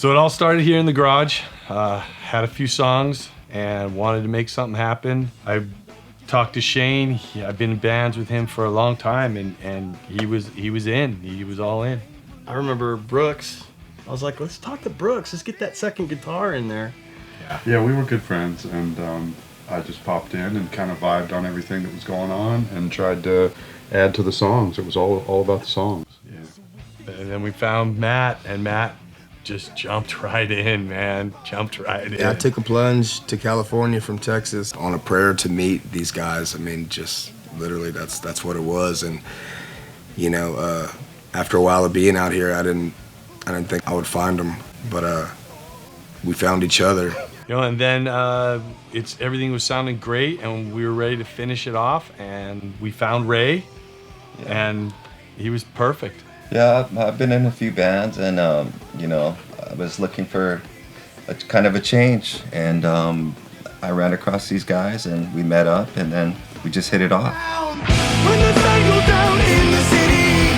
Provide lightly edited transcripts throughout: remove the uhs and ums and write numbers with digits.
So it all started here in the garage. Had a few songs and wanted to make something happen. I talked to Shane. I've been in bands with him for a long time, and he was in. He was all in. I remember Brooks. I was like, let's talk to Brooks. Let's get that second guitar in there. Yeah, we were good friends, and I just popped in and kind of vibed on everything that was going on and tried to add to the songs. It was all about the songs. Yeah. And then we found Matt, and Matt just jumped right in, man. Jumped right in. Yeah, I took a plunge to California from Texas on a prayer to meet these guys. I mean, just literally that's what it was. And you know, after a while of being out here, I didn't think I would find them, but we found each other. You know, and then everything was sounding great, and we were ready to finish it off, and we found Ray, and he was perfect. Yeah, I've been in a few bands, and you know, I was looking for a kind of a change, and I ran across these guys, and we met up, and then we just hit it off. When the sun goes down in the city,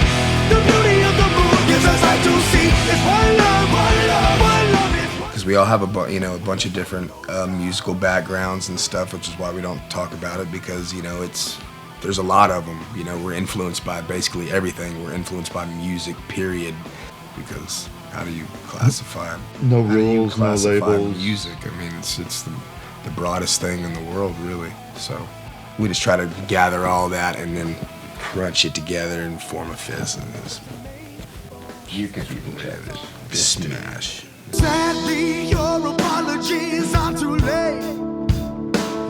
the beauty of the moon gives us sight to see. It's one love, one love, one love. Because we all have a bunch of different musical backgrounds and stuff, which is why we don't talk about it, because you know there's a lot of them. You know, we're influenced by basically everything. We're influenced by music, period. Because how do you classify? No rules, no labels. Music. I mean, it's the broadest thing in the world, really. So we just try to gather all that and then crunch it together and form a fist, and You could be the smash. Sadly, your apologies are too late.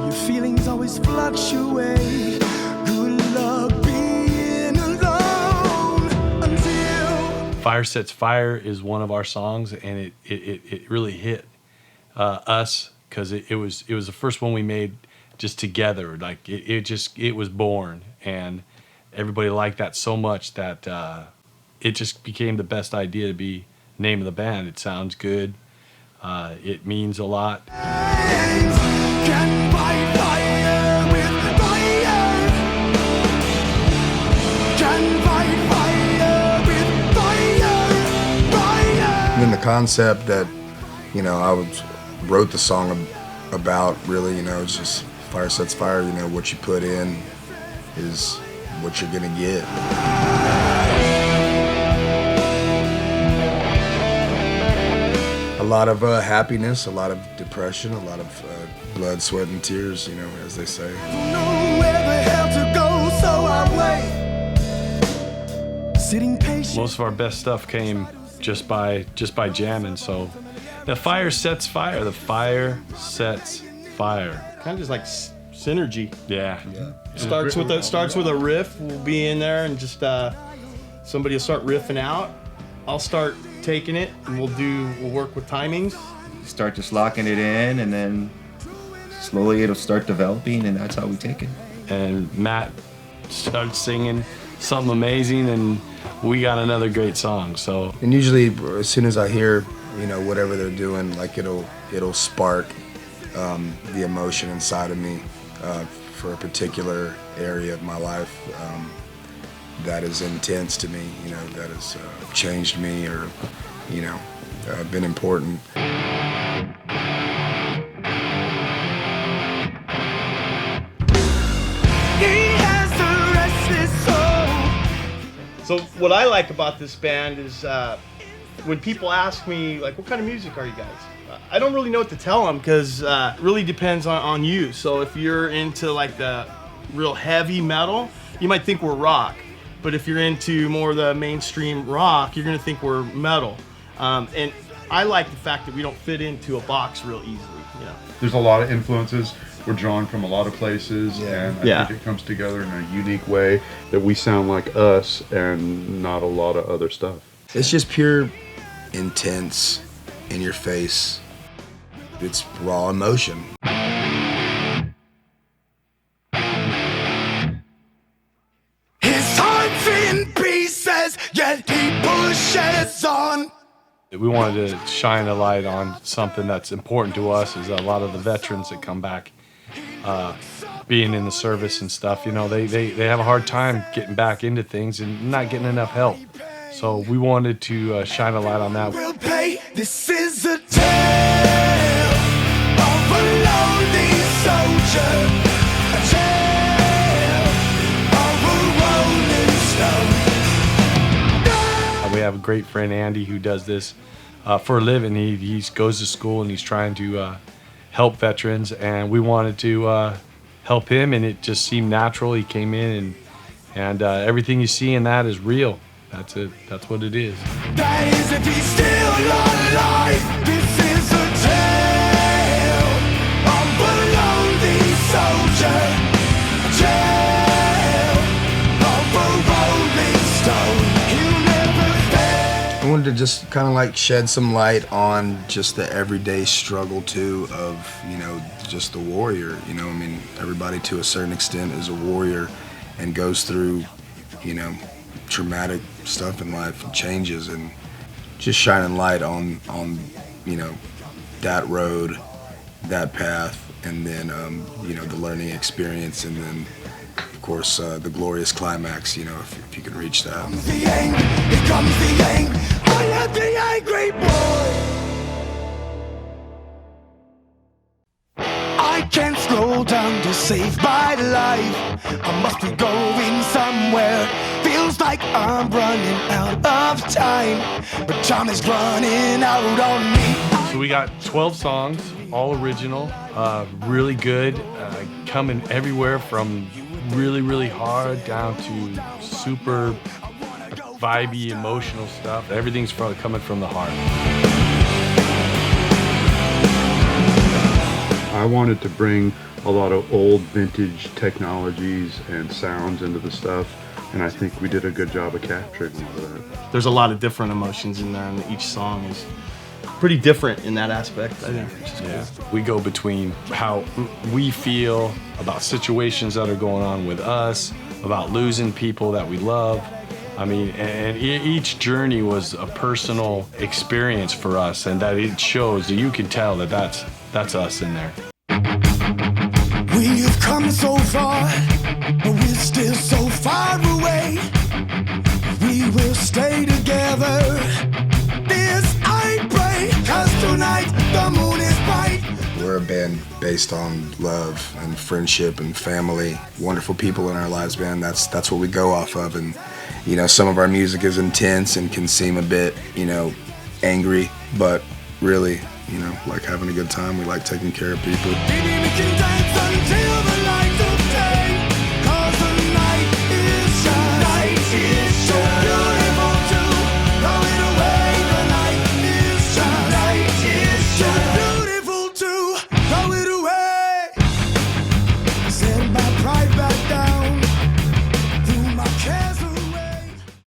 Your feelings always fluctuate. Good luck being alone until Fire Sets Fire is one of our songs, and it really hit us because it was the first one we made just together. Like it was born, and everybody liked that so much that it just became the best idea to be name of the band. It sounds good. It means a lot. can fight fire with fire. Can fight fire with fire. Fire. And then the concept that, you know, wrote the song about, really, you know, it's just fire sets fire. You know, what you put in is what you're gonna get. A lot of happiness, a lot of depression, a lot of blood, sweat, and tears, you know, as they say. Know where the hell to go, so I wait. Sitting patient. Most of our best stuff came just by jamming. So the fire sets fire. The fire sets fire. Kind of just like synergy. Yeah. Starts with a riff. We'll be in there, and just somebody will start riffing out. I'll start taking it, and we'll work with timings. Start just locking it in, and then slowly it'll start developing, and that's how we take it. And Matt started singing something amazing, and we got another great song. So, And usually, as soon as I hear, you know, whatever they're doing, like it'll spark the emotion inside of me for a particular area of my life that is intense to me, you know, that has changed me, or, you know, been important. He has the restless soul. So what I like about this band is when people ask me, like, what kind of music are you guys? I don't really know what to tell them, because it really depends on you. So if you're into like the real heavy metal, you might think we're rock. But if you're into more of the mainstream rock, you're gonna think we're metal. And I like the fact that we don't fit into a box real easily, you know. There's a lot of influences. We're drawn from a lot of places, and I think it comes together in a unique way that we sound like us and not a lot of other stuff. It's just pure, intense, in your face. It's raw emotion. His heart's in pieces, yet he pushes on. we wanted to shine a light on something that's important to us. Is a lot of the veterans that come back, being in the service and stuff, you know, they have a hard time getting back into things and not getting enough help. So we wanted to shine a light on that. We'll pay This is a tale of a lonely soldier, a tale of a rolling stone. We have a great friend, Andy, who does this for a living. He goes to school and he's trying to help veterans, and we wanted to help him, and it just seemed natural. He came in, and everything you see in that is real. That's it. That's what it is. That is if he's still alive. This is a tale of a lonely soldier, a tale of a rolling stone. He'll never fail. I wanted to just kind of like shed some light on just the everyday struggle too of, you know, just the warrior. You know, I mean, everybody to a certain extent is a warrior and goes through, you know, traumatic stuff in life and changes, and just shining light on you know, that road, that path, and then you know, the learning experience, and then of course the glorious climax, you know, if you can reach that. The ang, here comes the ang. I am the angry boy. I can't scroll down to save my life. I must be going somewhere. Feels like I'm running out of time, but time is running out on me. So we got 12 songs, all original, really good, coming everywhere from really, really hard down to super vibey, emotional stuff. Everything's coming from the heart. I wanted to bring a lot of old vintage technologies and sounds into the stuff, and I think we did a good job of capturing a lot of that. There's a lot of different emotions in there, and each song is pretty different in that aspect, I think, which is cool. We go between how we feel about situations that are going on with us, about losing people that we love. I mean, and each journey was a personal experience for us, and that it shows, that you can tell that that's us in there. We have come so far, but we're still so far away. We will stay together. This I pray, 'cause tonight the moon is bright. We're a band based on love and friendship and family, wonderful people in our lives, man. That's what we go off of. And you know, some of our music is intense and can seem a bit, you know, angry, but really, you know, like having a good time. We like taking care of people. Baby, we can dance until the